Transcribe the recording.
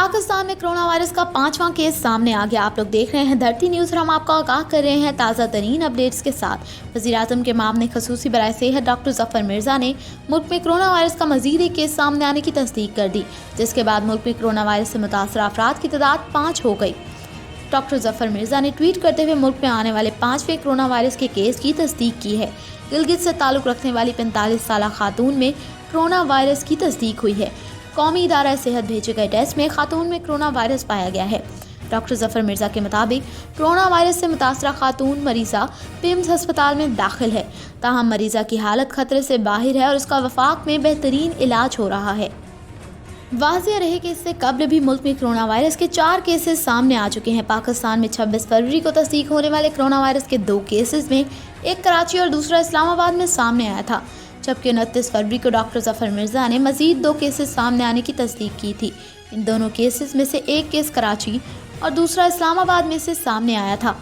पाकिस्तान में corona virus का 5वां केस सामने आ गया। आप लोग देख रहे हैं धरती न्यूज़ और हम आपको आगाह कर रहे हैं ताज़ा तरीन अपडेट्स के साथ। वज़ीर-ए-आज़म के मामले खसूसी बराए सेहत डॉक्टर ज़फ़र मिर्ज़ा ने मुल्क में कोरोना वायरस का मज़ीद एक केस सामने आने की तस्दीक कर दी, जिसके बाद मुल्क में कोरोना वायरस से मुतासर अफराद की तादाद 5 हो गई। डॉक्टर ज़फ़र मिर्ज़ा ने ट्वीट करते हुए मुल्क में आने वाले 5वें कोरोना वायरस के केस की तस्दीक की है। गिलगित से ताल्लुक़ रखने वाली 45 साला खातून में कोरोना वायरस की तस्दीक हुई है। कौमी इदारा सेहत भेजे गए टेस्ट में खातून में कोरोना वायरस पाया गया है। डॉक्टर ज़फ़र मिर्ज़ा के मुताबिक कोरोना वायरस से मुतासरा खातून मरीज़ा पिम्स अस्पताल में दाखिल है, ताहम मरीज़ा की हालत खतरे से बाहर है और उसका वफाक में बेहतरीन इलाज हो रहा है। वाज़ेह रहे कि इससे कबल भी मुल्क में कोरोना वायरस के 4 केसेस सामने आ चुके हैं। पाकिस्तान में 26 फरवरी को तस्दीक होने वाले कोरोना वायरस के 2 केसेस में एक कराची और दूसरा इस्लामाबाद में सामने आया था, जबकि 29 फरवरी को डॉक्टर ज़फ़र मिर्ज़ा ने मज़ीद 2 केसेस सामने आने की तस्दीक की थी। इन दोनों केसेस में से एक केस कराची और दूसरा इस्लामाबाद में से सामने आया था।